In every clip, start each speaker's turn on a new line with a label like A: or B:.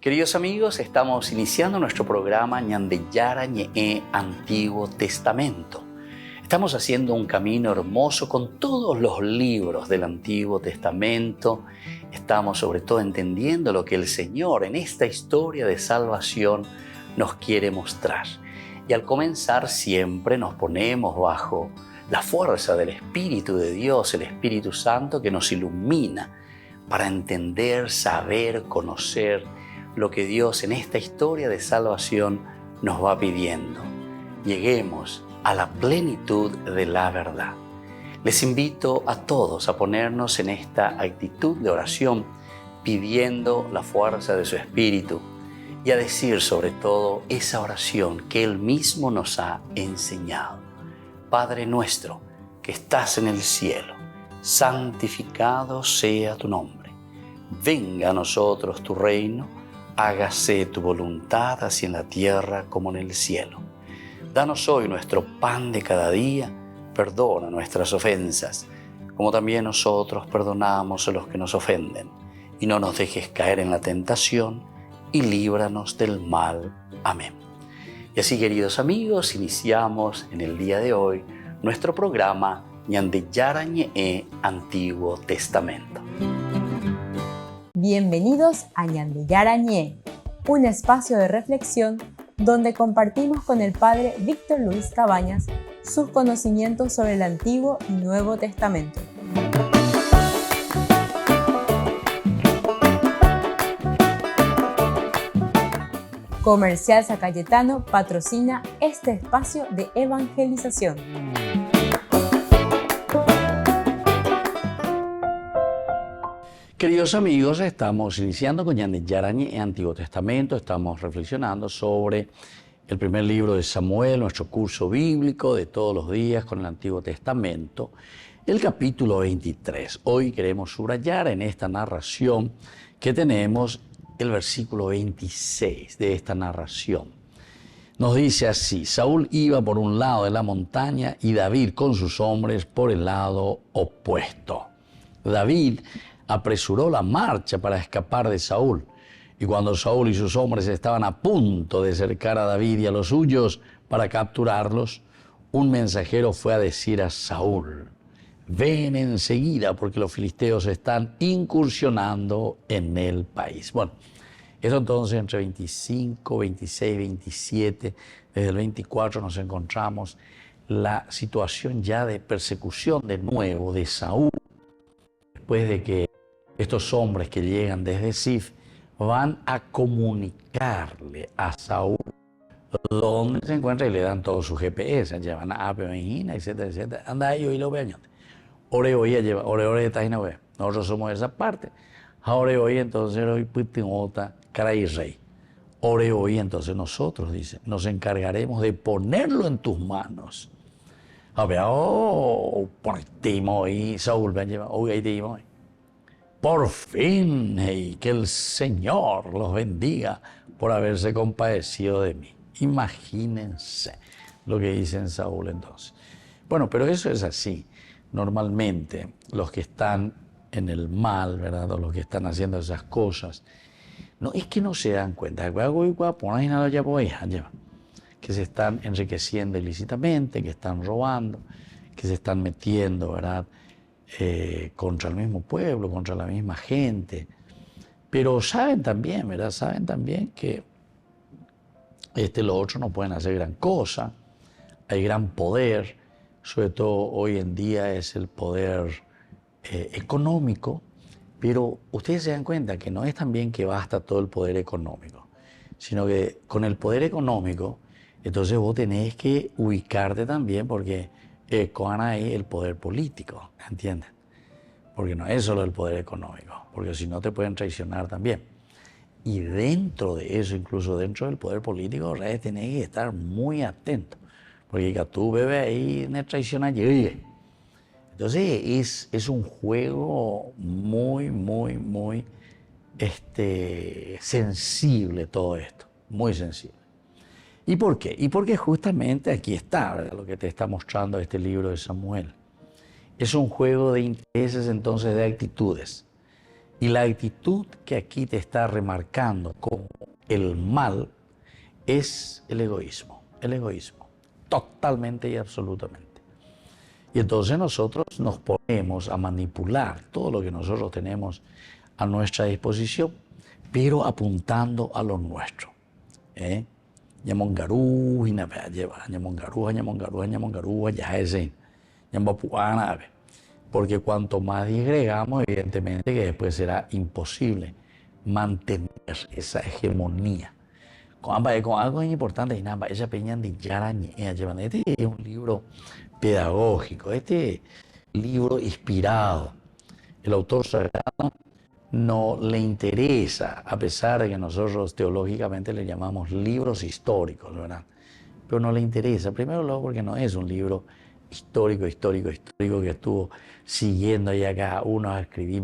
A: Queridos amigos, estamos iniciando nuestro programa Ñandeyara Ñe'e Antiguo Testamento. Estamos haciendo un camino hermoso con todos los libros del Antiguo Testamento. Estamos sobre todo entendiendo lo que el Señor en esta historia de salvación nos quiere mostrar. Y al comenzar siempre nos ponemos bajo la fuerza del Espíritu de Dios, el Espíritu Santo que nos ilumina para entender, saber, conocer lo que Dios en esta historia de salvación nos va pidiendo. Lleguemos a la plenitud de la verdad. Les invito a todos a ponernos en esta actitud de oración, pidiendo la fuerza de su Espíritu y a decir sobre todo esa oración que Él mismo nos ha enseñado. Padre nuestro que estás en el cielo, santificado sea tu nombre. Venga a nosotros tu reino, hágase tu voluntad así en la tierra como en el cielo. Danos hoy nuestro pan de cada día, perdona nuestras ofensas, como también nosotros perdonamos a los que nos ofenden. Y no nos dejes caer en la tentación, y líbranos del mal. Amén. Y así, queridos amigos, iniciamos en el día de hoy nuestro programa Ñandeyara Ñe'e Antiguo Testamento.
B: Bienvenidos a Ñandeyara Ñe'e, un espacio de reflexión donde compartimos con el Padre Víctor Luis Cabañas sus conocimientos sobre el Antiguo y Nuevo Testamento. Comercial San Cayetano patrocina este espacio de evangelización.
A: Queridos amigos, estamos iniciando con Ñandeyara Ñe'e Antiguo Testamento. Estamos reflexionando sobre el primer libro de Samuel, nuestro curso bíblico de todos los días con el Antiguo Testamento, el capítulo 23. Hoy queremos subrayar en esta narración que tenemos el versículo 26 de esta narración. Nos dice así: Saúl iba por un lado de la montaña y David con sus hombres por el lado opuesto. David apresuró la marcha para escapar de Saúl. Y cuando Saúl y sus hombres estaban a punto de cercar a David y a los suyos para capturarlos, un mensajero fue a decir a Saúl: ven enseguida porque los filisteos están incursionando en el país. Bueno, eso entonces entre 25, 26, 27, desde el 24 nos encontramos la situación ya de persecución de nuevo de Saúl, después de que estos hombres que llegan desde Zif van a comunicarle a Saúl dónde se encuentra y le dan todo su GPS, llevan a Apemegina, etcétera, etcétera. Anda ahí y lo vean. Ore lleva, ore está ahí no ve. Nosotros somos de esa parte. Ahora hoy entonces hoy putinota cara y rey. Ore hoy entonces nosotros, dice, nos encargaremos de ponerlo en tus manos. A ver, por y Saúl ven lleva, hoy ahí te hoy. Por fin, hey, que el Señor los bendiga por haberse compadecido de mí. Imagínense lo que dice Saúl entonces. Bueno, pero eso es así. Normalmente los que están en el mal, ¿verdad? O los que están haciendo esas cosas, no es que no se dan cuenta, que se están enriqueciendo ilícitamente, que están robando, que se están metiendo, ¿verdad? Contra el mismo pueblo, contra la misma gente. Pero saben también, ¿verdad? Saben también que los otros no pueden hacer gran cosa. Hay gran poder, sobre todo hoy en día es el poder económico, pero ustedes se dan cuenta que no es también que basta todo el poder económico, sino que con el poder económico, entonces vos tenés que ubicarte también porque con ahí el poder político, ¿entienden? Porque no es solo el poder económico, porque si no te pueden traicionar también. Y dentro de eso, incluso dentro del poder político, tenés que estar muy atento, porque que tú bebes ahí me traiciona y entonces es un juego muy sensible todo esto, muy sensible. ¿Y por qué? Y porque justamente aquí está, ¿verdad?, lo que te está mostrando este libro de Samuel. Es un juego de intereses, entonces, de actitudes. Y la actitud que aquí te está remarcando como el mal es el egoísmo, totalmente y absolutamente. Y entonces nosotros nos ponemos a manipular todo lo que nosotros tenemos a nuestra disposición, pero apuntando a lo nuestro. Ñamongarú, porque cuanto más disgregamos, evidentemente que después será imposible mantener esa hegemonía. Con algo importante, este es un libro pedagógico, este libro inspirado. El autor sagrado no le interesa, a pesar de que nosotros teológicamente le llamamos libros históricos, ¿verdad? Pero no le interesa, primero luego porque no es un libro histórico que estuvo siguiendo ahí a cada uno a escribir.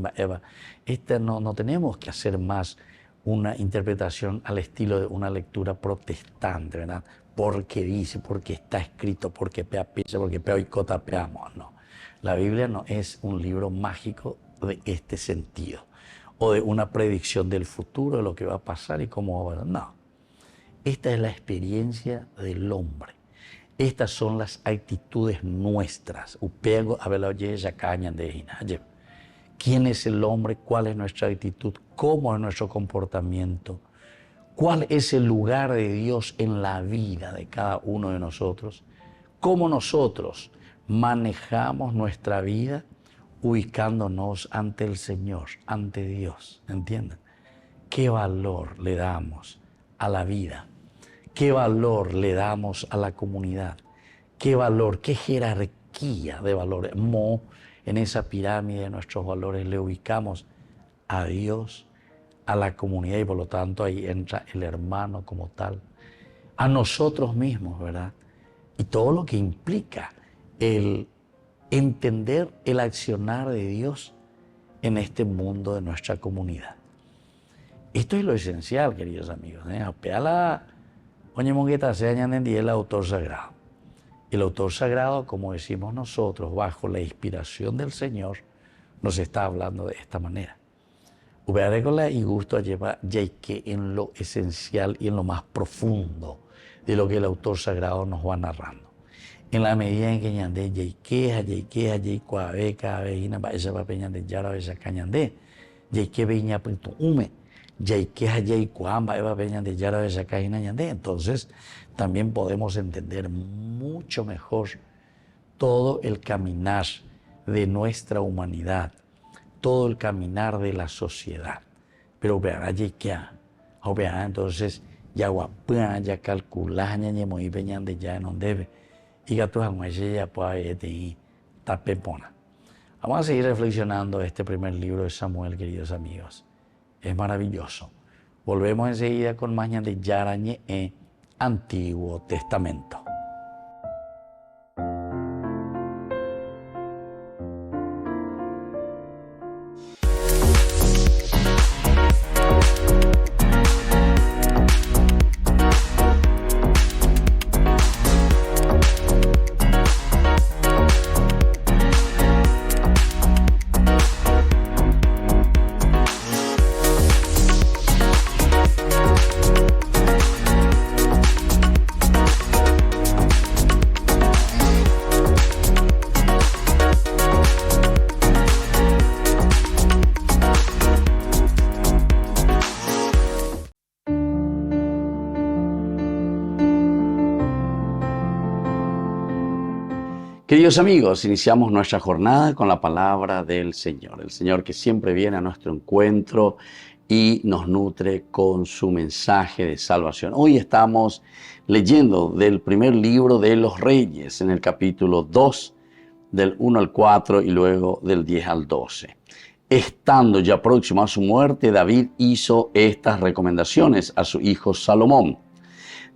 A: No tenemos que hacer más una interpretación al estilo de una lectura protestante, ¿verdad? Porque dice, porque está escrito, porque pea picha, porque pea y cota peamos. No. La Biblia no es un libro mágico de este sentido, o de una predicción del futuro, de lo que va a pasar y cómo va a pasar. No. Esta es la experiencia del hombre. Estas son las actitudes nuestras. ¿Quién es el hombre? ¿Cuál es nuestra actitud? ¿Cómo es nuestro comportamiento? ¿Cuál es el lugar de Dios en la vida de cada uno de nosotros? ¿Cómo nosotros manejamos nuestra vida ubicándonos ante el Señor, ante Dios? ¿Entienden? ¿Qué valor le damos a la vida? ¿Qué valor le damos a la comunidad? ¿Qué valor, qué jerarquía de valores? En esa pirámide de nuestros valores le ubicamos a Dios, a la comunidad, y por lo tanto ahí entra el hermano como tal, a nosotros mismos, ¿verdad? Y todo lo que implica el entender el accionar de Dios en este mundo de nuestra comunidad. Esto es lo esencial, queridos amigos. El autor sagrado. El autor sagrado, como decimos nosotros, bajo la inspiración del Señor, nos está hablando de esta manera. Y gusto lleva en lo esencial y en lo más profundo de lo que el autor sagrado nos va narrando. En la medida en que ñandé entonces también podemos entender mucho mejor todo el caminar de nuestra humanidad, todo el caminar de la sociedad. Pero entonces ya calculas ya no debe y vamos a seguir reflexionando este primer libro de Samuel, queridos amigos. Es maravilloso. Volvemos enseguida con más de Yarañe Antiguo Testamento. Queridos amigos, iniciamos nuestra jornada con la palabra del Señor. El Señor que siempre viene a nuestro encuentro y nos nutre con su mensaje de salvación. Hoy estamos leyendo del primer libro de los Reyes, en el capítulo 2, del 1 al 4 y luego del 10 al 12. Estando ya próximo a su muerte, David hizo estas recomendaciones a su hijo Salomón.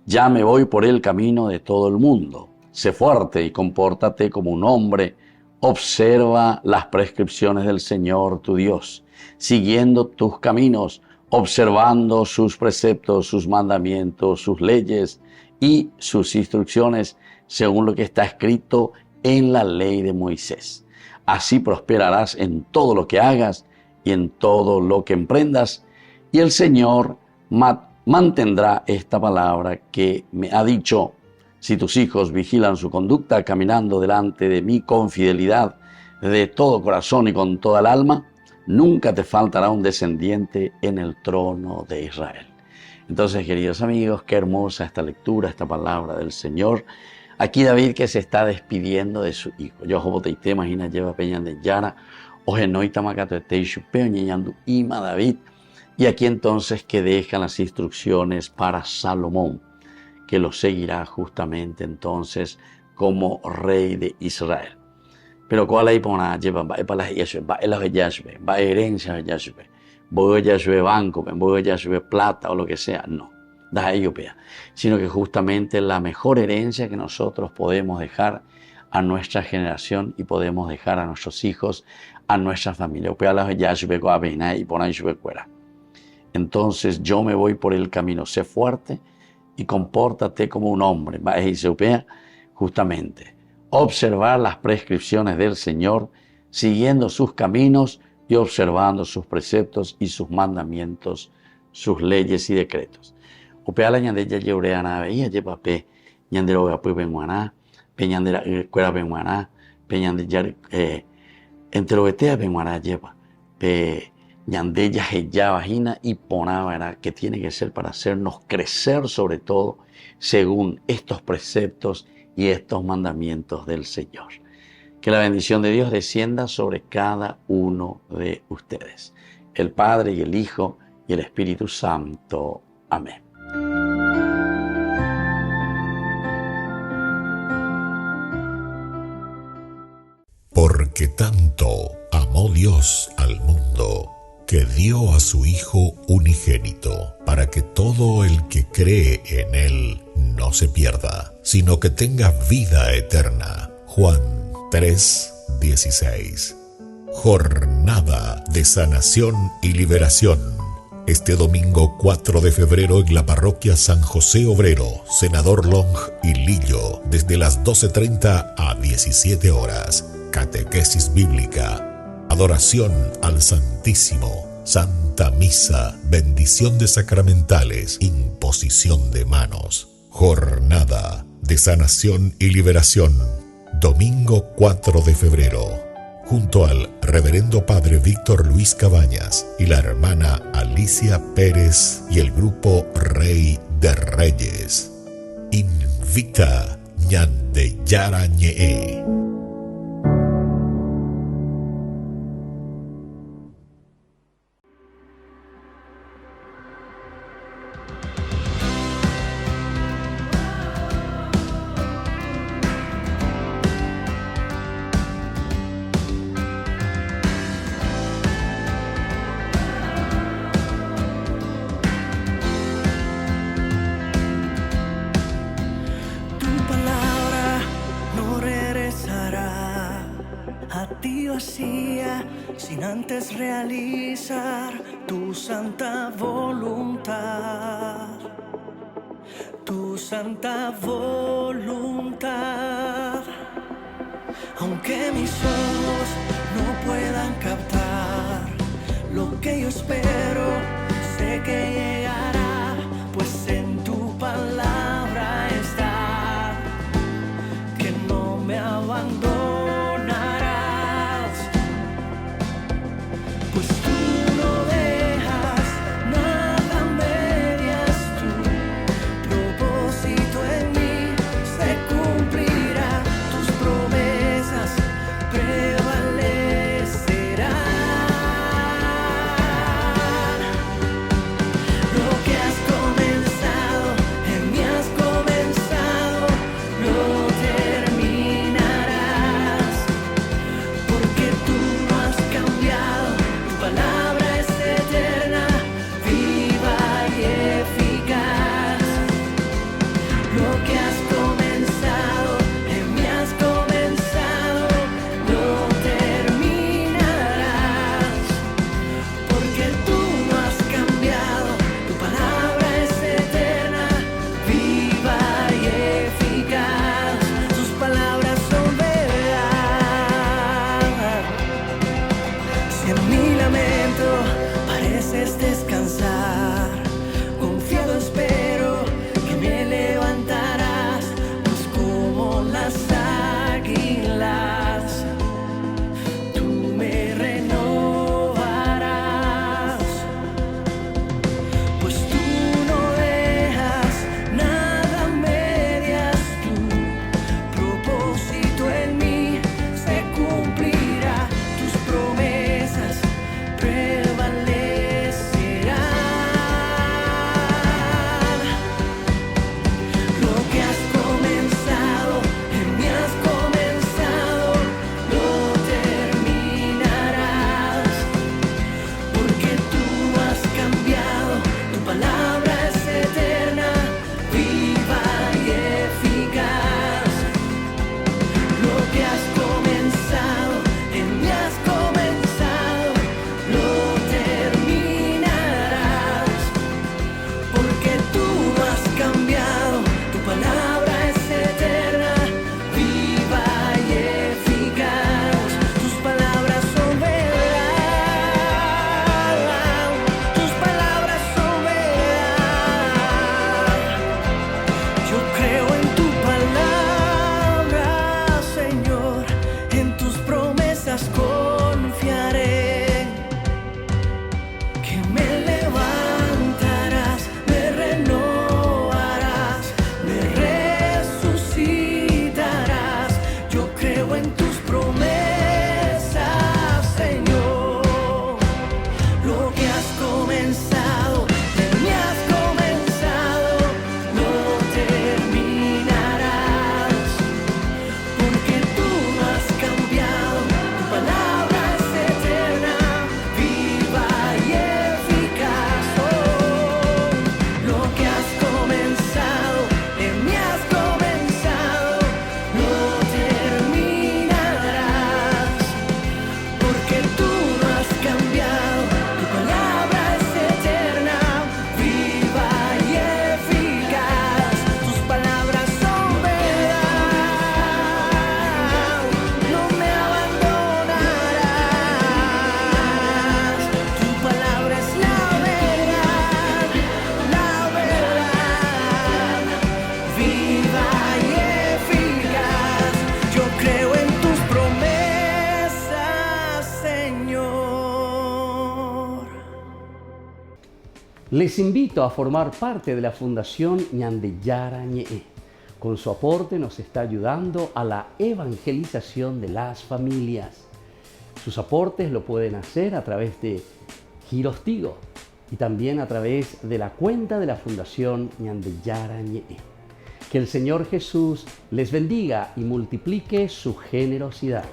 A: Ya me voy por el camino de todo el mundo. Sé fuerte y compórtate como un hombre. Observa las prescripciones del Señor tu Dios, siguiendo tus caminos, observando sus preceptos, sus mandamientos, sus leyes y sus instrucciones, según lo que está escrito en la ley de Moisés. Así prosperarás en todo lo que hagas y en todo lo que emprendas, y el Señor mantendrá esta palabra que me ha dicho: si tus hijos vigilan su conducta, caminando delante de mí con fidelidad, de todo corazón y con toda el alma, nunca te faltará un descendiente en el trono de Israel. Entonces, queridos amigos, qué hermosa esta lectura, esta palabra del Señor. Aquí David, que se está despidiendo de su hijo. Yo te imagina lleva peña de Yara, ojenoita macato te chupeo ñeñando ima David. Y aquí entonces que dejan las instrucciones para Salomón, que lo seguirá justamente entonces como rey de Israel. Pero cuál hay para llevar para las Yashua, va el Yashua, va herencia de Yashua, voy a Yashua banco, voy a Yashua plata o lo que sea, no, da ello pea, sino que justamente la mejor herencia que nosotros podemos dejar a nuestra generación y podemos dejar a nuestros hijos, a nuestra familia, pea las Yashua con avena y por ahí fuera. Entonces yo me voy por el camino, sé fuerte y compórtate como un hombre, va a Isopea justamente. Observar las prescripciones del Señor, siguiendo sus caminos y observando sus preceptos y sus mandamientos, sus leyes y decretos. Upea ñandeya yeureana veía lleva pe ñanderoga pues benguaná, pe ñandera cuera benguaná, pe ñandeyar enterogetea benguaná lleva, pe ñandeya heya vagina y poná, que tiene que ser para hacernos crecer sobre todo según estos preceptos y estos mandamientos del Señor. Que la bendición de Dios descienda sobre cada uno de ustedes, el Padre y el Hijo y el Espíritu Santo. Amén.
C: Porque tanto amó Dios al mundo, que dio a su Hijo unigénito, para que todo el que cree en Él no se pierda, sino que tenga vida eterna. Juan 3:16. Jornada de sanación y liberación. Este domingo 4 de febrero en la parroquia San José Obrero, Senador Long y Lillo, desde las 12:30 a 17 horas. Catequesis bíblica. Adoración al Santísimo, Santa Misa, bendición de sacramentales, imposición de manos. Jornada de sanación y liberación, domingo 4 de febrero, junto al Reverendo Padre Víctor Luis Cabañas y la hermana Alicia Pérez y el grupo Rey de Reyes. Invita ñandeyara ñee.
D: Sin antes realizar tu santa voluntad, tu santa voluntad. Aunque mis ojos no puedan captar lo que yo espero, sé que llegará, pues en tu palabra está, que no me abandonarás. Lo que
E: Les invito a formar parte de la Fundación Ñandeyara Ñe'e. Con su aporte nos está ayudando a la evangelización de las familias. Sus aportes lo pueden hacer a través de Giros Tigo y también a través de la cuenta de la Fundación Ñandeyara Ñe'e. Que el Señor Jesús les bendiga y multiplique su generosidad.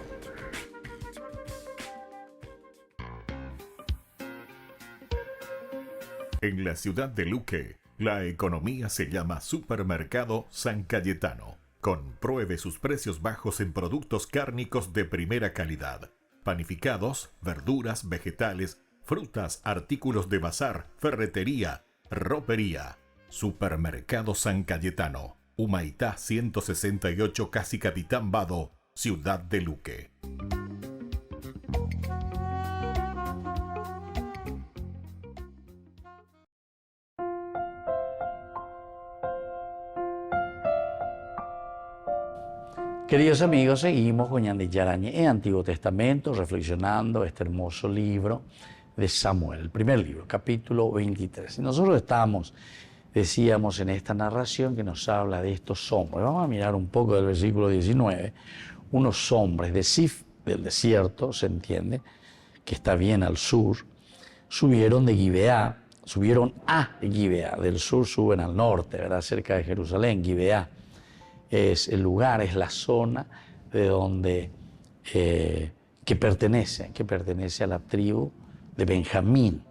C: En la ciudad de Luque, la economía se llama Supermercado San Cayetano. Compruebe sus precios bajos en productos cárnicos de primera calidad. Panificados, verduras, vegetales, frutas, artículos de bazar, ferretería, ropería. Supermercado San Cayetano. Humaitá 168, Casi Capitán Vado, ciudad de Luque.
A: Queridos amigos, seguimos con Ñandeyara Ñe'e, Antiguo Testamento, reflexionando este hermoso libro de Samuel, el primer libro, capítulo 23. Y nosotros estamos, decíamos, en esta narración que nos habla de estos hombres. Vamos a mirar un poco del versículo 19. Unos hombres de Sif, del desierto, se entiende, que está bien al sur, subieron de Gibeá, subieron a Gibeá, del sur suben al norte, ¿verdad? Cerca de Jerusalén. Gibeá es el lugar, es la zona de donde, que pertenece a la tribu de Benjamín,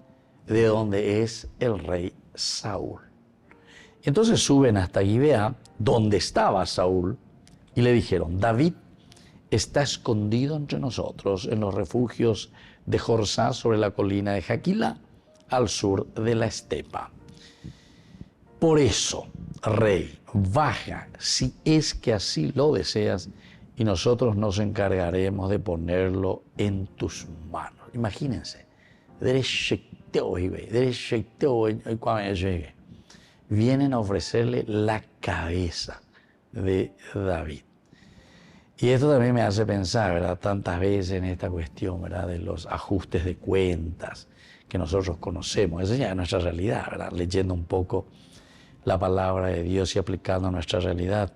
A: de donde es el rey Saúl. Entonces suben hasta Gibeá, donde estaba Saúl, y le dijeron: David está escondido entre nosotros en los refugios de Jorsá, sobre la colina de Jaquila, al sur de la estepa. Por eso, rey, baja, si es que así lo deseas, y nosotros nos encargaremos de ponerlo en tus manos. Imagínense, vienen a ofrecerle la cabeza de David. Y esto también me hace pensar, ¿verdad?, tantas veces en esta cuestión, ¿verdad?, de los ajustes de cuentas que nosotros conocemos. Esa ya es nuestra realidad, ¿verdad?, leyendo un poco la palabra de Dios y aplicando a nuestra realidad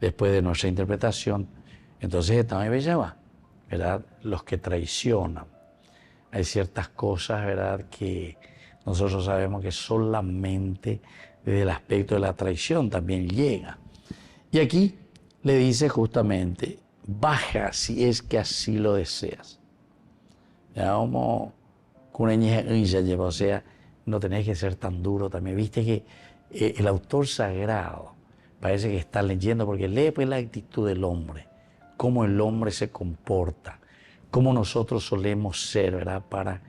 A: después de nuestra interpretación. Entonces estamos en ¿verdad?, los que traicionan. Hay ciertas cosas, ¿verdad?, que nosotros sabemos que solamente desde el aspecto de la traición también llega. Y aquí le dice justamente: baja si es que así lo deseas. Ya como o sea, no tenés que ser tan duro también. Viste que el autor sagrado parece que está leyendo, porque lee pues la actitud del hombre, cómo el hombre se comporta, cómo nosotros solemos ser, ¿verdad?, para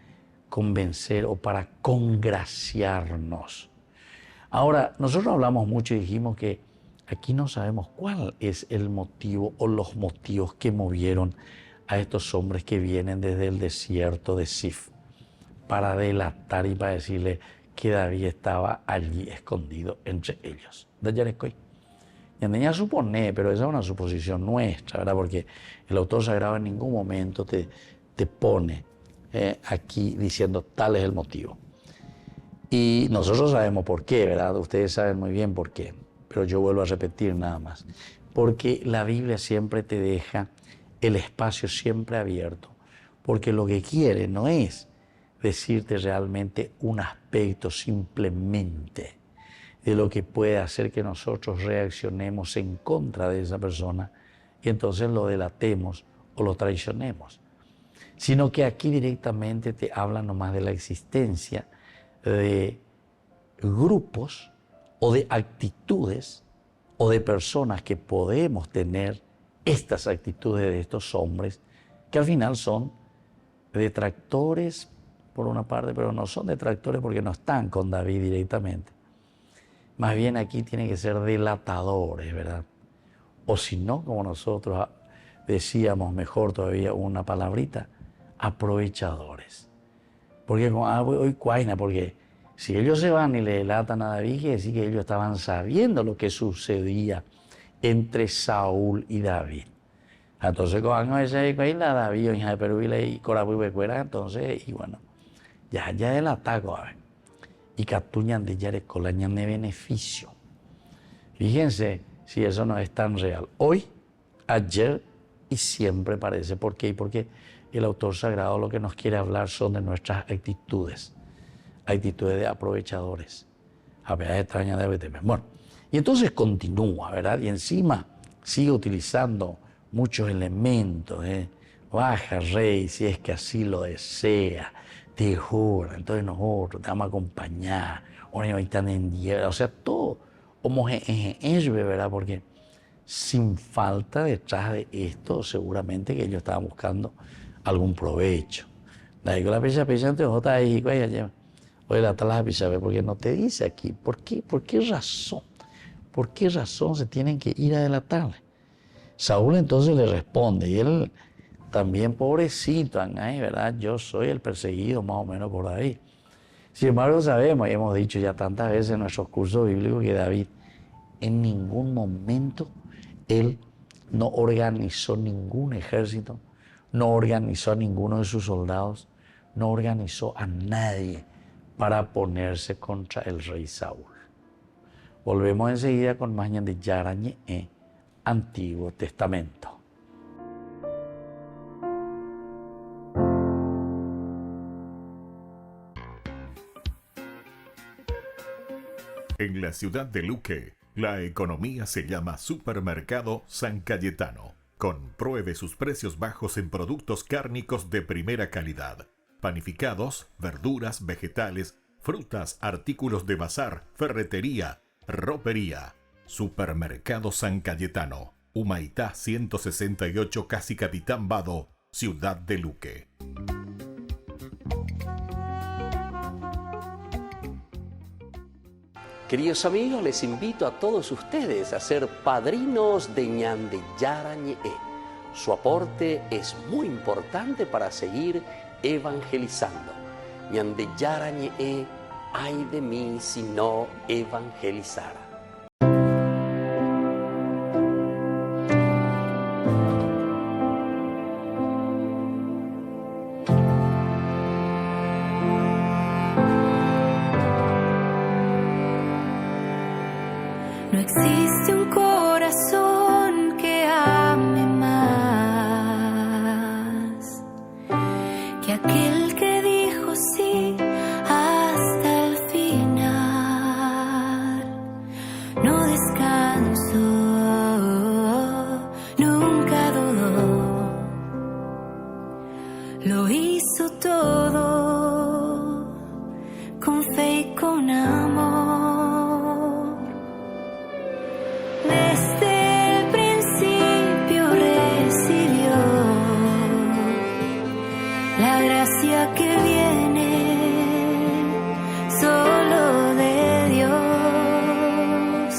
A: convencer o para congraciarnos. Ahora, nosotros hablamos mucho y dijimos que aquí no sabemos cuál es el motivo o los motivos que movieron a estos hombres que vienen desde el desierto de Sif para delatar y para decirle que David estaba allí escondido entre ellos. Y Andeña supone, pero esa es una suposición nuestra, ¿verdad? Porque el autor sagrado en ningún momento te pone aquí diciendo tal es el motivo. Y nosotros sabemos por qué, ¿verdad? Ustedes saben muy bien por qué, pero yo vuelvo a repetir nada más. Porque la Biblia siempre te deja el espacio siempre abierto, porque lo que quiere no es decirte realmente un aspecto simplemente de lo que puede hacer que nosotros reaccionemos en contra de esa persona y entonces lo delatemos o lo traicionemos, sino que aquí directamente te habla nomás de la existencia de grupos o de actitudes o de personas que podemos tener estas actitudes de estos hombres que al final son detractores por una parte, pero no son detractores porque no están con David directamente. Más bien aquí tienen que ser delatadores, ¿verdad? O si no, como nosotros decíamos mejor todavía una palabrita, aprovechadores. Porque hoy cuaina, porque si ellos se van y le delatan a David, quiere decir que ellos estaban sabiendo lo que sucedía entre Saúl y David. Entonces, cuando ese la David, hija de Perú y Corabu y Becuera, entonces, y bueno, ya el ataque, a ver. y catuñan de yare colañan de beneficio. Fíjense si eso no es tan real. Hoy, ayer y siempre parece. ¿Por qué? Porque el autor sagrado lo que nos quiere hablar son de nuestras actitudes de aprovechadores. A veces extraña de BTM. Bueno, y entonces continúa, ¿verdad? Y encima sigue utilizando muchos elementos, baja rey, si es que así lo desea, te jura, entonces nosotros te vamos a acompañar, o sea, todo ¿verdad? Porque sin falta detrás de esto, seguramente que ellos estaban buscando algún provecho. La digo la pesa te jota ahí, oye, la tala pisa, porque no te dice aquí, ¿por qué razón? ¿Por qué razón se tienen que ir a delatarle? Saúl entonces le responde, y él también pobrecito, ¿verdad? Yo soy el perseguido más o menos por David. Sin embargo, sabemos, y hemos dicho ya tantas veces en nuestros cursos bíblicos, que David en ningún momento él no organizó ningún ejército, no organizó a ninguno de sus soldados, no organizó a nadie para ponerse contra el rey Saúl. Volvemos enseguida con más de Yarañe, Antiguo Testamento.
C: En la ciudad de Luque, la economía se llama Supermercado San Cayetano. Compruebe sus precios bajos en productos cárnicos de primera calidad. Panificados, verduras, vegetales, frutas, artículos de bazar, ferretería, ropería. Supermercado San Cayetano, Humaitá 168, Casi Capitán Vado, ciudad de Luque.
E: Queridos amigos, les invito a todos ustedes a ser padrinos de Ñande Yarañe. Su aporte es muy importante para seguir evangelizando. Ñande Yarañe, ay de mí si no evangelizara.
F: No existe un corazón que ame más que aquel que dijo sí hasta el final. No descansó, nunca dudó, lo hizo todo con fe y con amor. Desde el principio recibió la gracia que viene solo de Dios.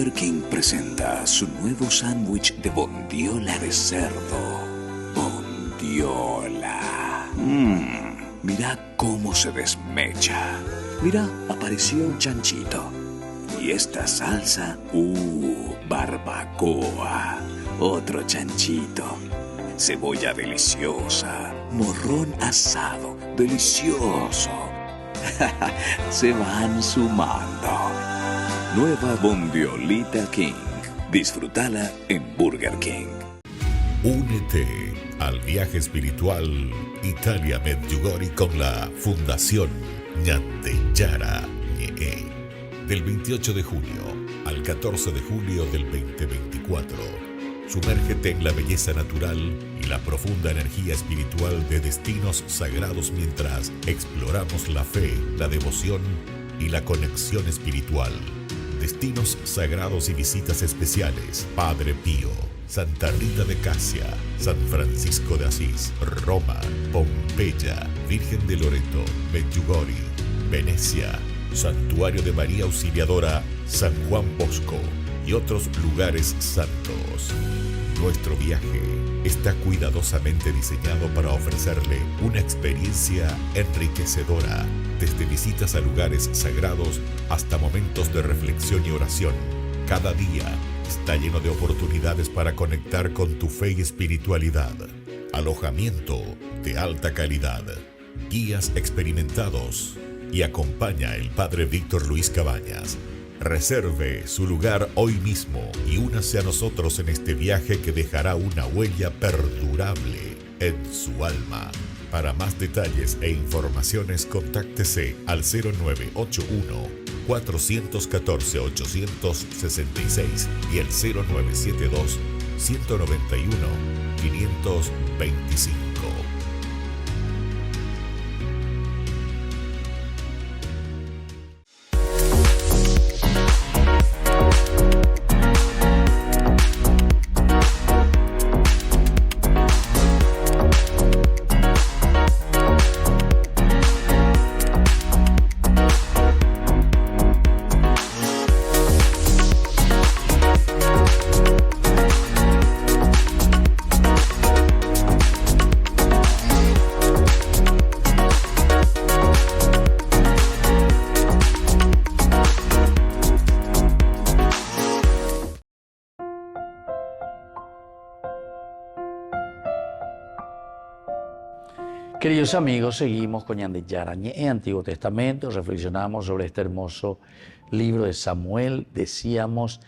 G: Burger King presenta su nuevo sándwich de bondiola de cerdo. Bondiola. Mira cómo se desmecha. Mira, apareció un chanchito. Y esta salsa, barbacoa. Otro chanchito. Cebolla deliciosa. Morrón asado, delicioso. Se van sumando. Nueva Bondiolita King. Disfrútala en Burger King.
C: Únete al viaje espiritual Italia Medjugorje con la Fundación Ñande Yara Ñe. Del 28 de junio al 14 de julio del 2024. Sumérgete en la belleza natural y la profunda energía espiritual de destinos sagrados mientras exploramos la fe, la devoción y la conexión espiritual. Destinos sagrados y visitas especiales: Padre Pío, Santa Rita de Casia, San Francisco de Asís, Roma, Pompeya, Virgen de Loreto, Medjugorje, Venecia, Santuario de María Auxiliadora, San Juan Bosco y otros lugares santos. Nuestro viaje está cuidadosamente diseñado para ofrecerle una experiencia enriquecedora, desde visitas a lugares sagrados hasta momentos de reflexión y oración. Cada día está lleno de oportunidades para conectar con tu fe y espiritualidad. Alojamiento de alta calidad, guías experimentados y acompaña el Padre Víctor Luis Cabañas. Reserve su lugar hoy mismo y únase a nosotros en este viaje que dejará una huella perdurable en su alma. Para más detalles e informaciones, contáctese al 0981-414-866 y el 0972-191-525.
A: Queridos amigos, seguimos con Ñande Yara Ñe, Antiguo Testamento. Reflexionamos sobre este hermoso libro de Samuel. Decíamos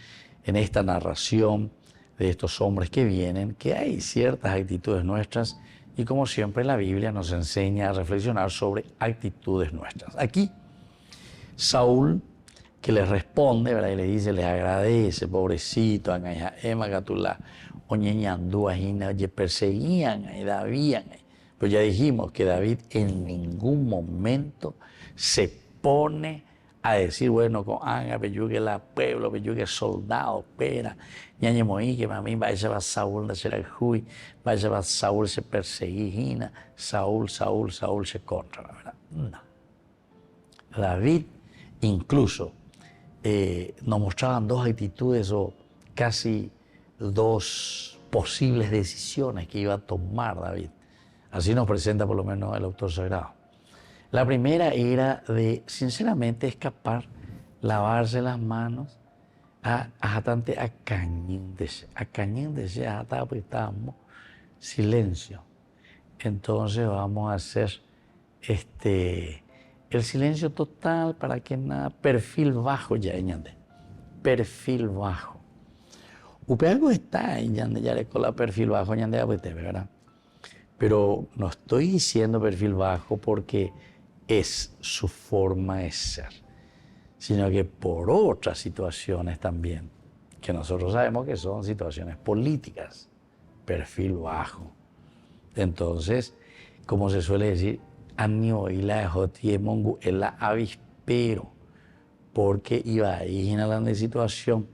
A: en esta narración de estos hombres que vienen que hay ciertas actitudes nuestras y, como siempre, la Biblia nos enseña a reflexionar sobre actitudes nuestras. Aquí Saúl, que les responde, ¿verdad? Y le dice, les agradece, pobrecito, perseguían a David. Pero ya dijimos que David en ningún momento se pone a decir, bueno, con Anga, pero que la pueblo, pero que soldado, pera, ñañe moí, que mami, vaya va Saúl de ser el Juy, vaya va Saúl se perseguía, Saúl se contra, ¿verdad? No. David incluso nos mostraban dos actitudes o casi dos posibles decisiones que iba a tomar David. Así nos presenta por lo menos el autor sagrado. La primera era de, sinceramente, escapar, lavarse las manos, a estábamos silencio. Entonces vamos a hacer el silencio total para que nada, perfil bajo ya, ñande. Perfil bajo. Algo está en ñande ya con la perfil bajo, ñande, ¿verdad? Pero no estoy diciendo perfil bajo porque es su forma de ser, sino que por otras situaciones también, que nosotros sabemos que son situaciones políticas, perfil bajo. Entonces, como se suele decir, el avispero, porque iba a ir en la situación,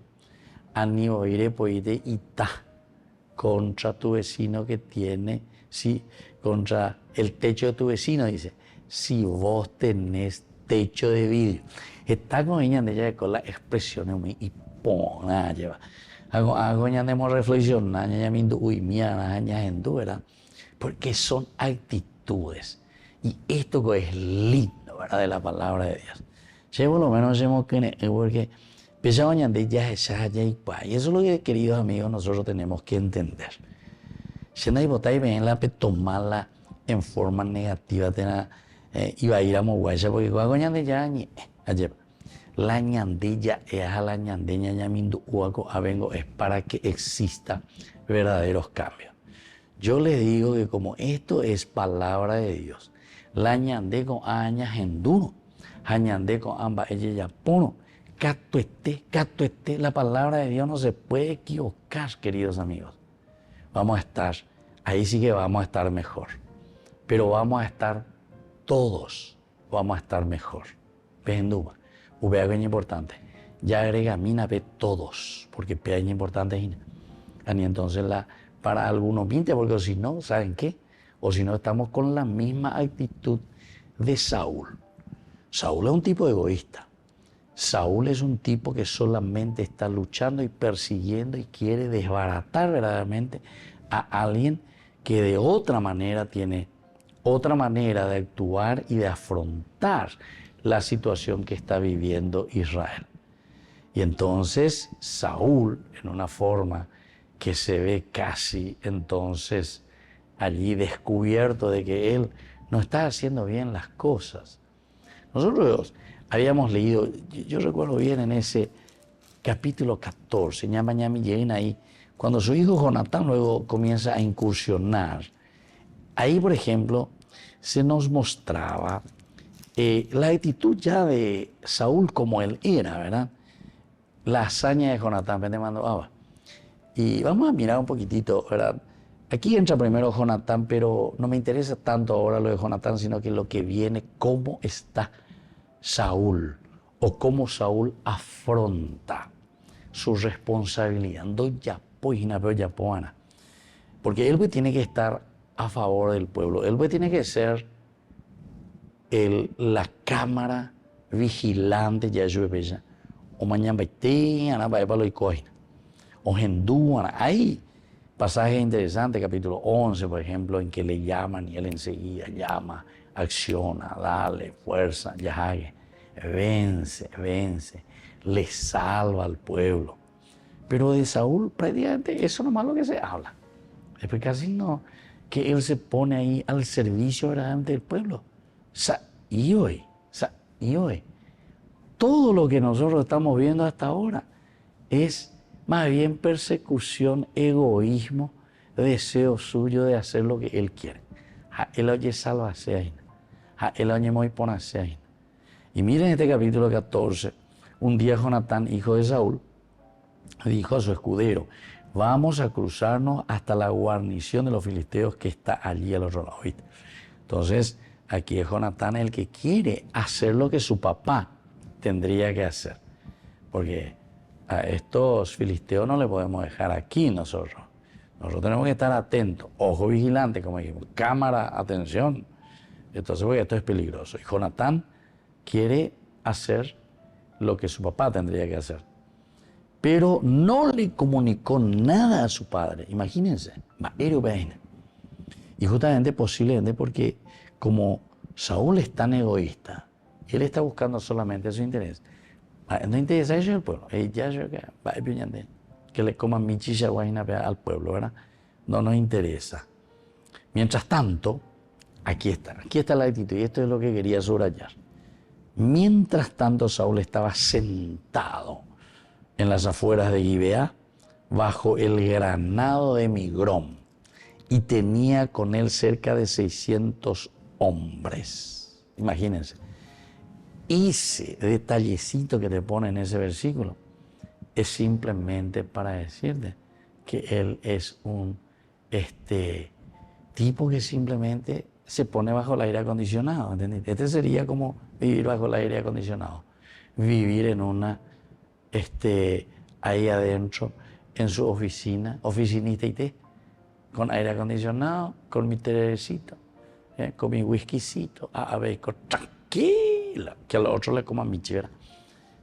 A: contra tu vecino que tiene, sí, contra el techo de tu vecino, dice, si vos tenés techo de vidrio. Está con ella con la expresión muy hipócrita. po, nada lleva. Hago ñandemos reflexionar, ña mindu uy mía, ña gente, ¿verdad? Porque son actitudes. Y esto que es lindo, ¿verdad? De la palabra de Dios. Yo por lo menos hemos que porque pensaba ñande ya esa ya y pa. Y eso es lo que, queridos amigos, nosotros tenemos que entender. Si no hay votar y ven la tomarla en forma negativa, iba a ir a Moguaya, porque cuando ñande ya ayer. La ñandilla es a la ñandeña ñamindu uaco avengo es para que exista verdaderos cambios. Yo les digo que como esto es palabra de Dios, la ñande con aña genduro, añande con ambas ella ya pono, cato este, la palabra de Dios no se puede equivocar, queridos amigos. Vamos a estar, ahí sí que vamos a estar mejor, pero vamos a estar todos, vamos a estar mejor. Penduma. Ve algo importante. Ya agrega mina ve todos, porque P es importante. Y entonces para algunos 20, porque si no, ¿saben qué? O si no, estamos con la misma actitud de Saúl. Saúl es un tipo egoísta. Saúl es un tipo que solamente está luchando y persiguiendo y quiere desbaratar verdaderamente a alguien que de otra manera tiene otra manera de actuar y de afrontar la situación que está viviendo Israel. Y entonces Saúl, en una forma que se ve casi entonces allí descubierto de que él no está haciendo bien las cosas. Nosotros habíamos leído, yo recuerdo bien en ese capítulo 14, ñami lleguen ahí, cuando su hijo Jonatán luego comienza a incursionar. Ahí, por ejemplo, se nos mostraba la actitud ya de Saúl como él era, ¿verdad? La hazaña de Jonatán, y vamos a mirar un poquitito, ¿verdad? Aquí entra primero Jonatán, pero no me interesa tanto ahora lo de Jonatán, sino que lo que viene, cómo está Saúl, o cómo Saúl afronta su responsabilidad. Porque él tiene que estar a favor del pueblo, él tiene que ser la cámara vigilante ya yo bella o mañana o hendúana. Hay pasajes interesantes, capítulo 11 por ejemplo, en que le llaman y él enseguida llama, acciona, dale fuerza, ya vence, le salva al pueblo. Pero de Saúl prácticamente eso nomás lo que se habla. Después casi no, que él se pone ahí al servicio verdaderamente del pueblo. Y hoy, todo lo que nosotros estamos viendo hasta ahora es más bien persecución, egoísmo, deseo suyo de hacer lo que él quiere. Él oye salvarse ahí. Él oye muy ponerse ahí. Y miren este capítulo 14. Un día Jonatán, hijo de Saúl, dijo a su escudero: vamos a cruzarnos hasta la guarnición de los filisteos que está allí al otro lado. ¿Viste? Entonces, aquí es Jonatán el que quiere hacer lo que su papá tendría que hacer. Porque a estos filisteos no le podemos dejar aquí nosotros. Nosotros tenemos que estar atentos, ojo vigilante, como dijimos, cámara, atención. Entonces, porque esto es peligroso. Y Jonatán quiere hacer lo que su papá tendría que hacer. Pero no le comunicó nada a su padre. Imagínense. Y justamente posiblemente porque como Saúl es tan egoísta, él está buscando solamente su interés. No interesa eso el pueblo. Que le coman michicha guayna al pueblo, ¿verdad? No nos interesa. Mientras tanto, aquí está la actitud, y esto es lo que quería subrayar. Mientras tanto, Saúl estaba sentado en las afueras de Gibeá, bajo el granado de Migrón, y tenía con él cerca de 600 hombres. Imagínense. Ese detallecito que te pone en ese versículo es simplemente para decirte que él es un tipo que simplemente se pone bajo el aire acondicionado, ¿entendés? Este sería como vivir bajo el aire acondicionado, vivir en una, ahí adentro, en su oficinita y té, con aire acondicionado, con mi telecito, con mi whiskycito, a ver, tranquila, que al otro le coma mi chivera.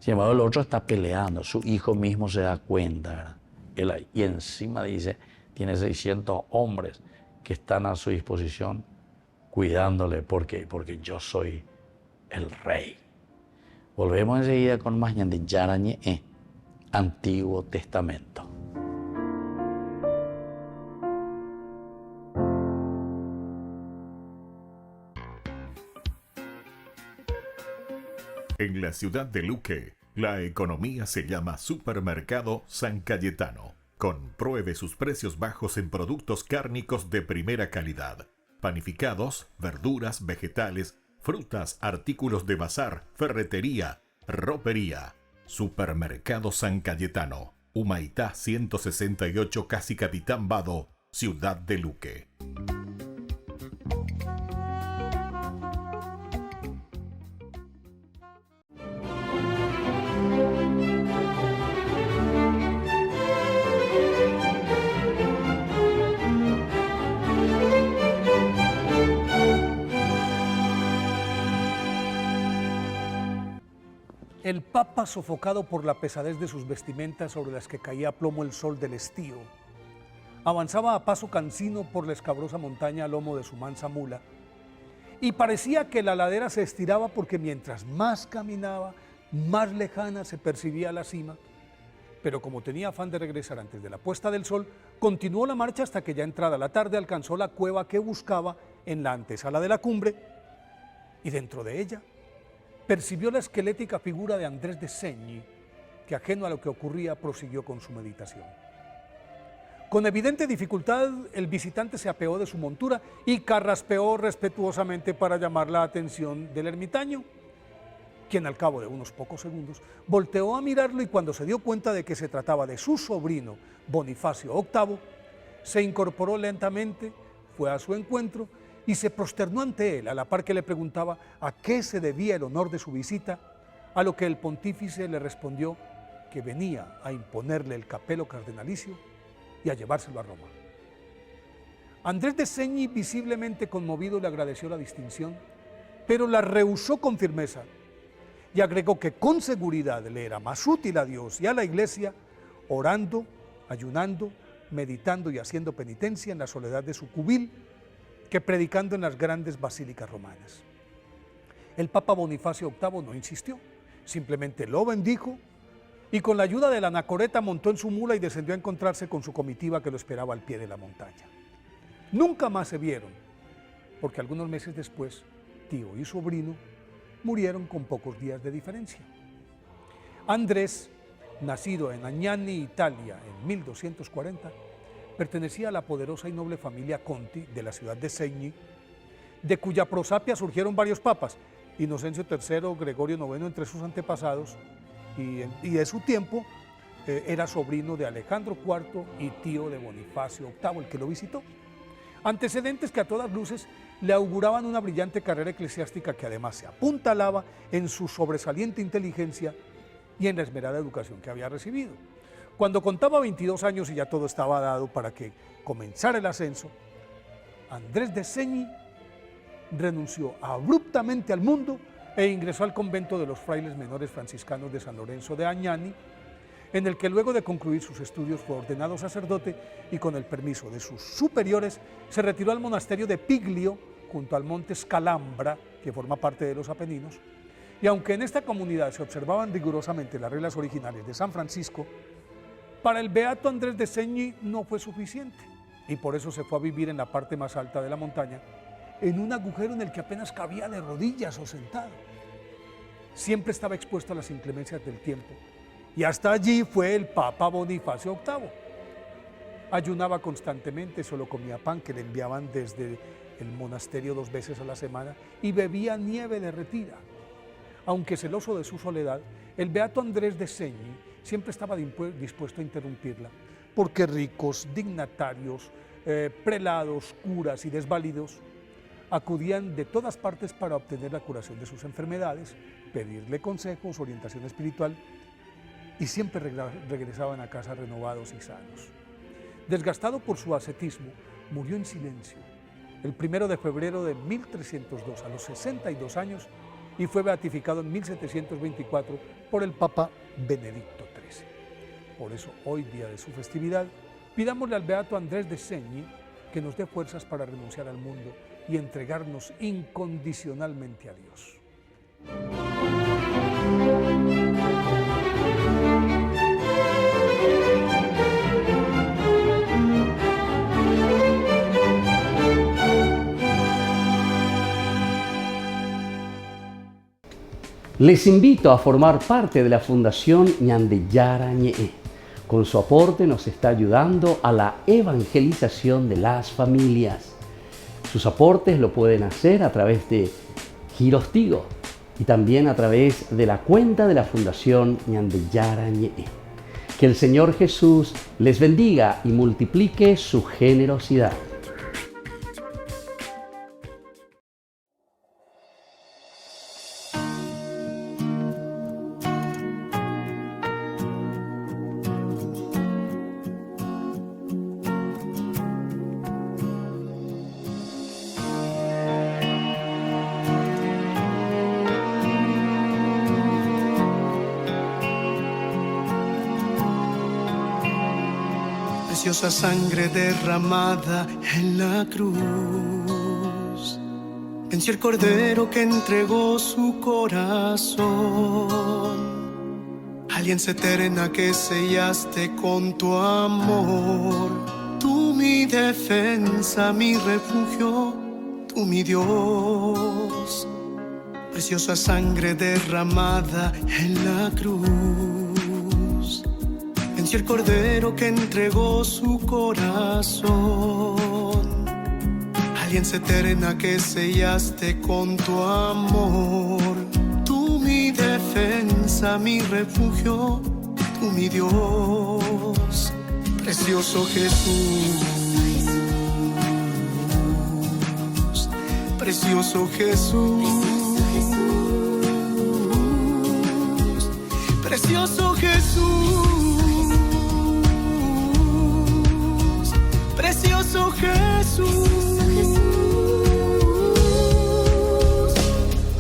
A: Sin embargo, el otro está peleando, su hijo mismo se da cuenta, ¿verdad? Y encima dice, tiene 600 hombres que están a su disposición cuidándole, porque yo soy el rey. Volvemos enseguida con más Ñan de Yara Ñe'e, Antiguo Testamento.
C: En la ciudad de Luque, la economía se llama Supermercado San Cayetano. Compruebe sus precios bajos en productos cárnicos de primera calidad. Panificados, verduras, vegetales, frutas, artículos de bazar, ferretería, ropería. Supermercado San Cayetano, Humaitá 168, Casi Capitán Vado, ciudad de Luque.
H: El Papa, sofocado por la pesadez de sus vestimentas sobre las que caía a plomo el sol del estío, avanzaba a paso cansino por la escabrosa montaña a lomo de su mansa mula, y parecía que la ladera se estiraba porque mientras más caminaba, más lejana se percibía la cima. Pero como tenía afán de regresar antes de la puesta del sol, continuó la marcha hasta que ya entrada la tarde alcanzó la cueva que buscaba en la antesala de la cumbre, y dentro de ella percibió la esquelética figura de Andrés de Segni, que ajeno a lo que ocurría prosiguió con su meditación. Con evidente dificultad, el visitante se apeó de su montura y carraspeó respetuosamente para llamar la atención del ermitaño, quien al cabo de unos pocos segundos volteó a mirarlo y cuando se dio cuenta de que se trataba de su sobrino Bonifacio VIII, se incorporó lentamente, fue a su encuentro y se prosternó ante él, a la par que le preguntaba a qué se debía el honor de su visita, a lo que el pontífice le respondió que venía a imponerle el capelo cardenalicio y a llevárselo a Roma. Andrés de Segni, visiblemente conmovido, le agradeció la distinción, pero la rehusó con firmeza y agregó que con seguridad le era más útil a Dios y a la Iglesia orando, ayunando, meditando y haciendo penitencia en la soledad de su cubil que predicando en las grandes basílicas romanas. El Papa Bonifacio VIII no insistió, simplemente lo bendijo y con la ayuda de la anacoreta montó en su mula y descendió a encontrarse con su comitiva que lo esperaba al pie de la montaña. Nunca más se vieron, porque algunos meses después, tío y sobrino murieron con pocos días de diferencia. Andrés, nacido en Agnani, Italia, en 1240, pertenecía a la poderosa y noble familia Conti de la ciudad de Segni, de cuya prosapia surgieron varios papas, Inocencio III, Gregorio IX entre sus antepasados, y de su tiempo era sobrino de Alejandro IV y tío de Bonifacio VIII, el que lo visitó. Antecedentes que a todas luces le auguraban una brillante carrera eclesiástica que además se apuntalaba en su sobresaliente inteligencia y en la esmerada educación que había recibido. Cuando contaba 22 años y ya todo estaba dado para que comenzara el ascenso, Andrés de Segni renunció abruptamente al mundo e ingresó al convento de los frailes menores franciscanos de San Lorenzo de Agnani, en el que luego de concluir sus estudios fue ordenado sacerdote y con el permiso de sus superiores se retiró al monasterio de Piglio, junto al monte Scalambra, que forma parte de los Apeninos, y aunque en esta comunidad se observaban rigurosamente las reglas originales de San Francisco, para el beato Andrés de Segni no fue suficiente y por eso se fue a vivir en la parte más alta de la montaña, en un agujero en el que apenas cabía de rodillas o sentado. Siempre estaba expuesto a las inclemencias del tiempo y hasta allí fue el Papa Bonifacio VIII. Ayunaba constantemente, solo comía pan que le enviaban desde el monasterio 2 veces a la semana y bebía nieve derretida. Aunque celoso de su soledad, el beato Andrés de Segni siempre estaba dispuesto a interrumpirla, porque ricos, dignatarios, prelados, curas y desvalidos acudían de todas partes para obtener la curación de sus enfermedades, pedirle consejos, orientación espiritual, y siempre regresaban a casa renovados y sanos. Desgastado por su ascetismo, murió en silencio el 1 de febrero de 1302, a los 62 años, y fue beatificado en 1724 por el Papa Benedicto XIII. Por eso, hoy, día de su festividad, pidámosle al beato Andrés de Segni que nos dé fuerzas para renunciar al mundo y entregarnos incondicionalmente a Dios.
E: Les invito a formar parte de la Fundación Ñandeyara Ñe'e. Con su aporte nos está ayudando a la evangelización de las familias. Sus aportes lo pueden hacer a través de Giros Tigo y también a través de la cuenta de la Fundación Ñandeyara Ñe'e. Que el Señor Jesús les bendiga y multiplique su generosidad.
D: Preciosa sangre derramada en la cruz, venció el cordero que entregó su corazón. Alianza eterna que sellaste con tu amor, tú mi defensa, mi refugio, tú mi Dios. Preciosa sangre derramada en la cruz, venció el cordero que entregó su corazón. Alianza eterna que sellaste con tu amor, tú mi defensa, mi refugio, tú mi Dios. Precioso Jesús, precioso Jesús, precioso Jesús, precioso Jesús.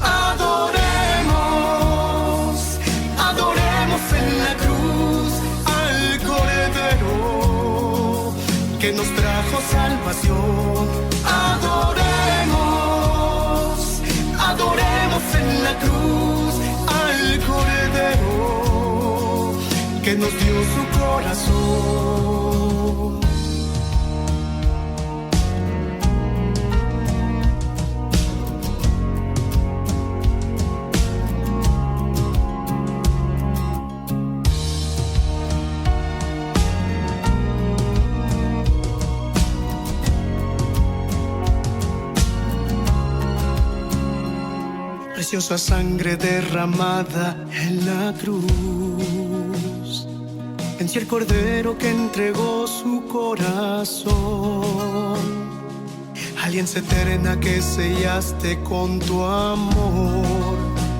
D: Adoremos, adoremos en la cruz al Cordero que nos trajo salvación. Adoremos, adoremos en la cruz al Cordero que nos dio su corazón. Preciosa sangre derramada en la cruz, venció el cordero que entregó su corazón. Alianza eterna que sellaste con tu amor,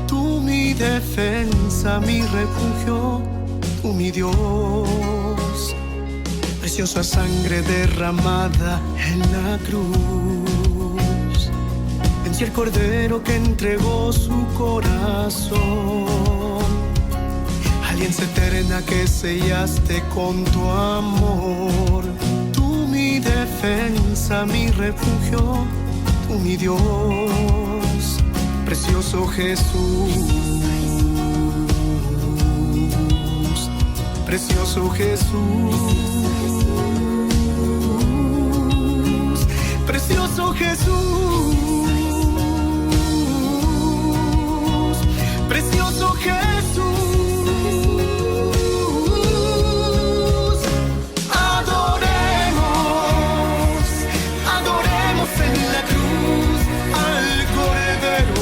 D: tú mi defensa, mi refugio, tú mi Dios. Preciosa sangre derramada en la cruz, venció el cordero que entregó su corazón. Alianza eterna que sellaste con tu amor, tú mi defensa, mi refugio, tú mi Dios. Precioso Jesús, precioso Jesús, precioso Jesús, precioso Jesús. Adoremos, adoremos en la cruz al Cordero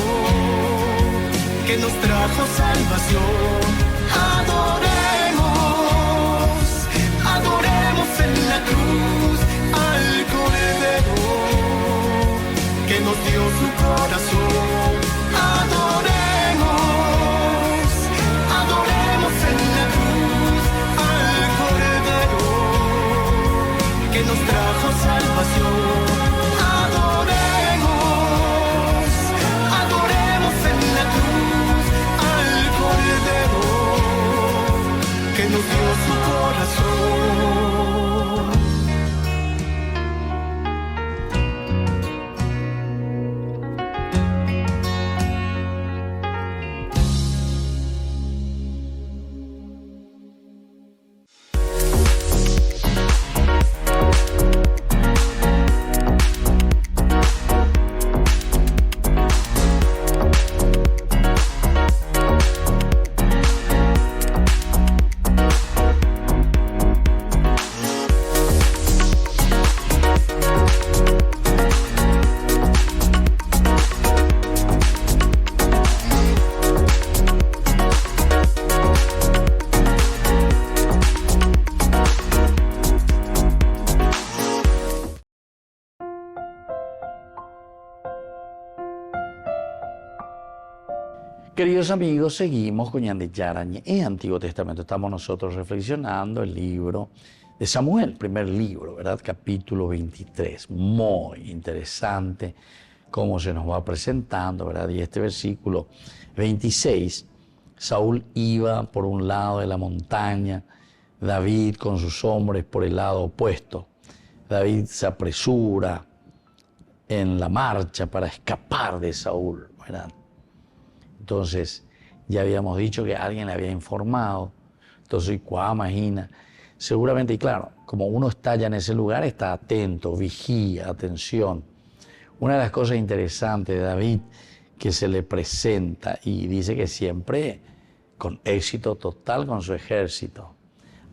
D: que nos trajo salvación. Adoremos, adoremos en la cruz al Cordero que nos dio su corazón. Adoremos, adoremos en la cruz al Cordero que nos trajo salvación. Adoremos, adoremos en la cruz
A: Queridos amigos, seguimos con Ñande Yarañe en Antiguo Testamento. Estamos nosotros reflexionando el libro de Samuel, primer libro, ¿verdad? Capítulo 23. Muy interesante cómo se nos va presentando, ¿verdad? Y este versículo 26, Saúl iba por un lado de la montaña, David con sus hombres por el lado opuesto. David se apresura en la marcha para escapar de Saúl, ¿verdad? Entonces, ya habíamos dicho que alguien le había informado. Entonces, imagina, seguramente, y claro, como uno está ya en ese lugar, está atento, vigía, atención. Una de las cosas interesantes de David que se le presenta y dice que siempre con éxito total con su ejército.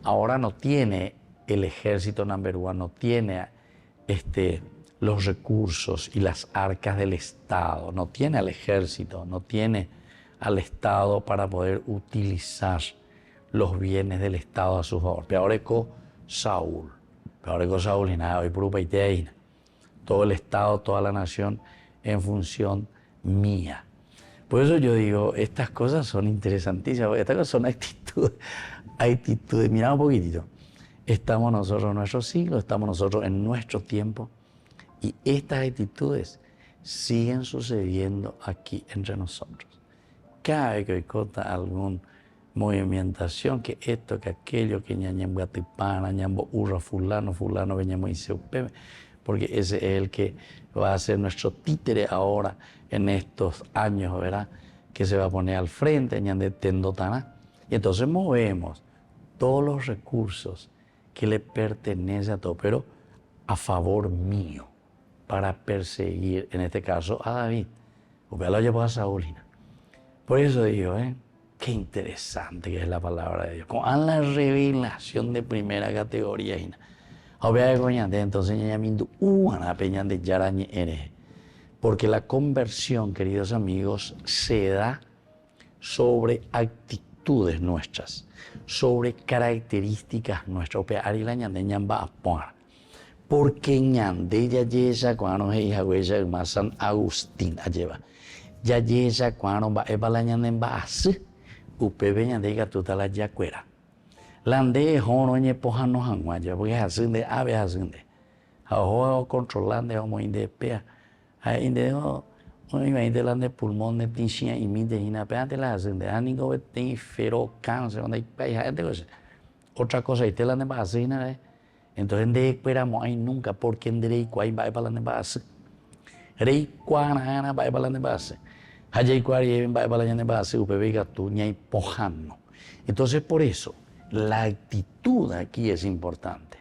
A: Ahora no tiene el ejército number one, no tiene los recursos y las arcas del Estado, no tiene al ejército, no tiene al Estado para poder utilizar los bienes del Estado a su favor. Peor con Saúl y nada, hoy por todo el Estado, toda la nación en función mía. Por eso yo digo, estas cosas son interesantísimas, porque estas cosas son actitudes. Mira un poquitito, estamos nosotros en nuestro siglo, estamos nosotros en nuestro tiempo, y estas actitudes siguen sucediendo aquí entre nosotros. Cada vez que hay alguna movimentación, que esto, que aquello, que ñañambo atipana, ñambo urra fulano, veñamo y porque ese es el que va a ser nuestro títere ahora en estos años, ¿verdad? Que se va a poner al frente, ñande tendotana. Y entonces movemos todos los recursos que le pertenecen a todo, pero a favor mío, para perseguir, en este caso, a David. Porque lo llevó a Saúlina. Por eso digo, qué interesante que es la palabra de Dios. Con la revelación de primera categoría. Entonces, porque la conversión, queridos amigos, se da sobre actitudes nuestras, sobre características nuestras. Porque ñande ya yesa cuando hija huella más San Agustín lleva. Ya yesa cuando va a ñande va así, upebe ñande gatuta la yacuera. Lande hono ñe pojano hanguaya, porque hasinde ave hasinde. Aho controlando homo indepea. Inde no imagínate lande pulmón de tinchia y mide hina peante la hasinde. Anigo ten fero cáncer donde hay gente cosa. Otra cosa y te lande va así nada. Entonces de esperamos ahí nunca porque en derei cuai va para lande va así. Rei cuana ana va para lande va así. Hayai cuari va para lande va así upebe gatu ñai pojano. Entonces por eso la actitud aquí es importante.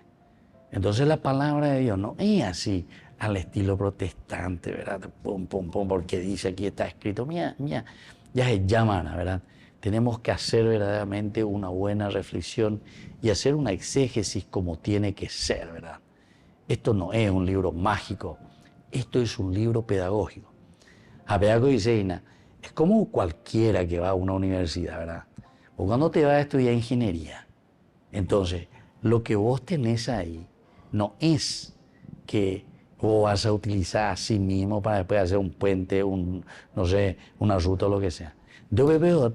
A: Entonces la palabra de Dios no es así al estilo protestante, ¿verdad? Pum, pum, pum, porque dice aquí está escrito, mía, ya se llaman, ¿verdad? Tenemos que hacer verdaderamente una buena reflexión y hacer una exégesis como tiene que ser, ¿verdad? Esto no es un libro mágico, esto es un libro pedagógico. Apeago dice, es como cualquiera que va a una universidad, ¿verdad? O cuando te vas a estudiar ingeniería, entonces lo que vos tenés ahí no es que vos vas a utilizar a sí mismo para después hacer un puente, no sé, una ruta o lo que sea. Yo veo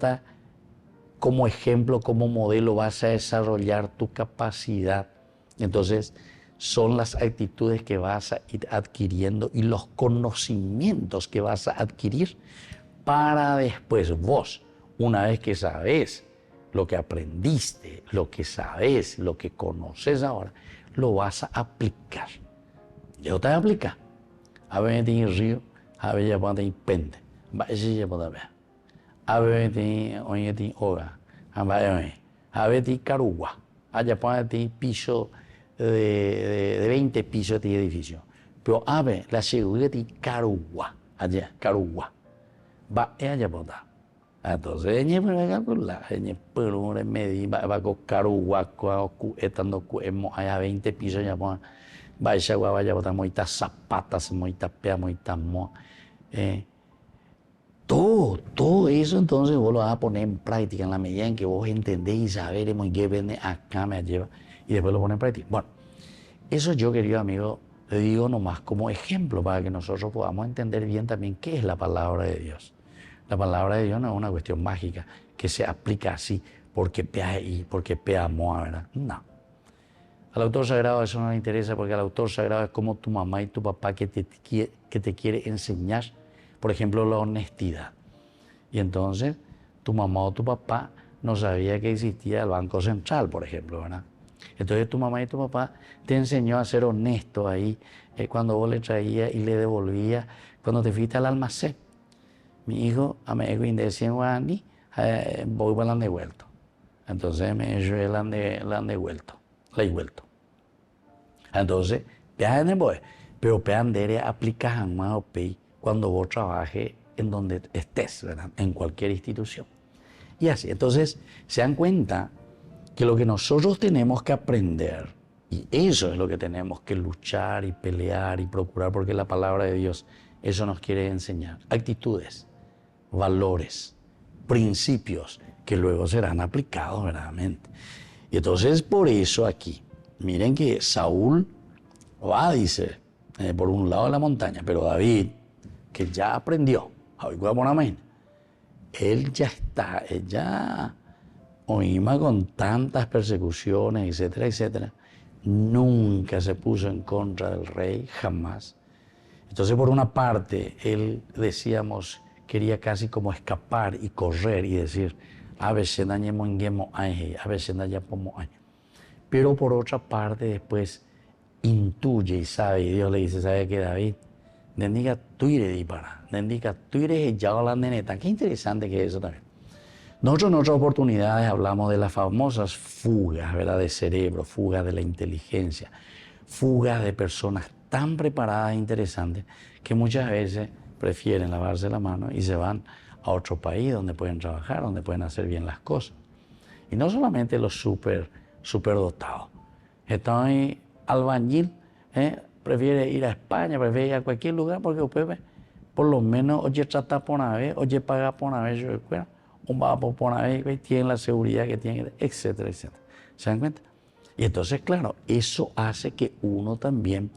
A: como ejemplo, como modelo, vas a desarrollar tu capacidad. Entonces, son las actitudes que vas a ir adquiriendo y los conocimientos que vas a adquirir para después vos, una vez que sabes lo que aprendiste, lo que sabes, lo que conoces ahora, lo vas a aplicar. Yo te voy a aplicar. A ver, en el río, a ver, ya puedo tener pente. Va a ser ya puedo ver. A ver, en hoga. A ver, en carugua. Allá puedo tener piso de 20 pisos de edificio. Pero a ver, la seguridad de carugua. Allá, carugua. Va a allá puedo. Entonces, ella puede calcular, ella puede medir, va a cocar estando allá 20 pisos, ya va a botar muchas zapatas, muchas peas, muchas moas. Todo eso entonces vos lo vas a poner en práctica en la medida en que vos entendés y sabés muy qué viene acá me lleva y después lo pones en práctica. Bueno, eso yo, querido amigo, le digo nomás como ejemplo para que nosotros podamos entender bien también qué es la palabra de Dios. La palabra de Dios no es una cuestión mágica que se aplica así, porque pea ahí, porque pea moa, ¿verdad? No. Al autor sagrado eso no le interesa, porque al autor sagrado es como tu mamá y tu papá que te quiere enseñar, por ejemplo, la honestidad. Y entonces tu mamá o tu papá no sabía que existía el Banco Central, por ejemplo, ¿verdad? Entonces tu mamá y tu papá te enseñó a ser honesto ahí cuando vos le traías y le devolvías cuando te fuiste al almacén. Mi hijo, a me decía guani, voy para el devuelto. Entonces me llevé el devuelto. Entonces, pero peandere aplicas más o pay cuando vos trabajes en donde estés, ¿verdad? En cualquier institución. Y así, entonces, se dan cuenta que lo que nosotros tenemos que aprender, y eso es lo que tenemos que luchar y pelear y procurar, porque la palabra de Dios eso nos quiere enseñar. Actitudes, valores, principios que luego serán aplicados verdaderamente. Y entonces por eso aquí, miren que Saúl va, dice, por un lado de la montaña, pero David, que ya aprendió, él ya está, oíma con tantas persecuciones, etcétera, etcétera, nunca se puso en contra del rey, jamás. Entonces, por una parte, él, decíamos, quería casi como escapar y correr y decir, a veces dañemos en guemo, a veces dañamos. Pero por otra parte, después intuye y sabe, y Dios le dice, ¿sabe qué, David? Nendiga tuire di para, nendiga tuire ya la neneta. Qué interesante que es eso también. Nosotros en otras oportunidades hablamos de las famosas fugas, ¿verdad? De cerebro, fugas de la inteligencia, fugas de personas tan preparadas e interesantes que muchas veces prefieren lavarse la mano y se van a otro país donde pueden trabajar, donde pueden hacer bien las cosas. Y no solamente los súper dotados. Entonces, albañil prefiere ir a España, prefiere ir a cualquier lugar porque después, por lo menos, oye, trata por una vez, oye, paga por una vez, yo recuerdo, un va por una vez, tiene la seguridad que tiene, etcétera, etcétera. ¿Se dan cuenta? Y entonces, claro, eso hace que uno también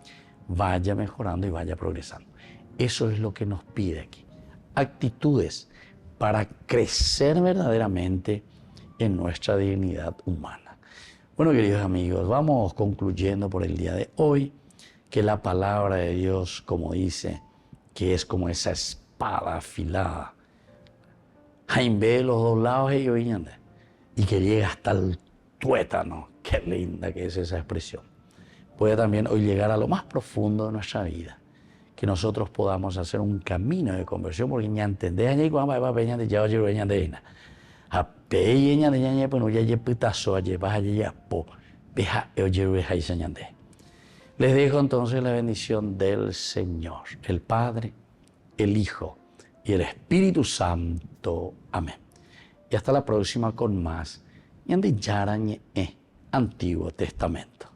A: vaya mejorando y vaya progresando. Eso es lo que nos pide aquí. Actitudes para crecer verdaderamente en nuestra dignidad humana. Bueno, queridos amigos, vamos concluyendo por el día de hoy que la palabra de Dios, como dice, que es como esa espada afilada, Jaime los dos lados y que llega hasta el tuétano. Qué linda que es esa expresión. Puede también hoy llegar a lo más profundo de nuestra vida, que nosotros podamos hacer un camino de conversión, porque ya entendés, les dejo entonces la bendición del Señor, el Padre, el Hijo y el Espíritu Santo. Amén. Y hasta la próxima con más Antiguo Testamento.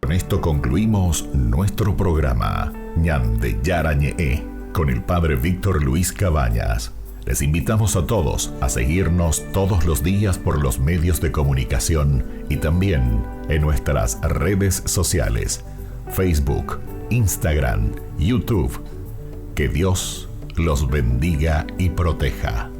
C: Con esto concluimos nuestro programa Ñande Yarañe con el Padre Víctor Luis Cabañas. Les invitamos a todos a seguirnos todos los días por los medios de comunicación y también en nuestras redes sociales, Facebook, Instagram, YouTube. Que Dios los bendiga y proteja.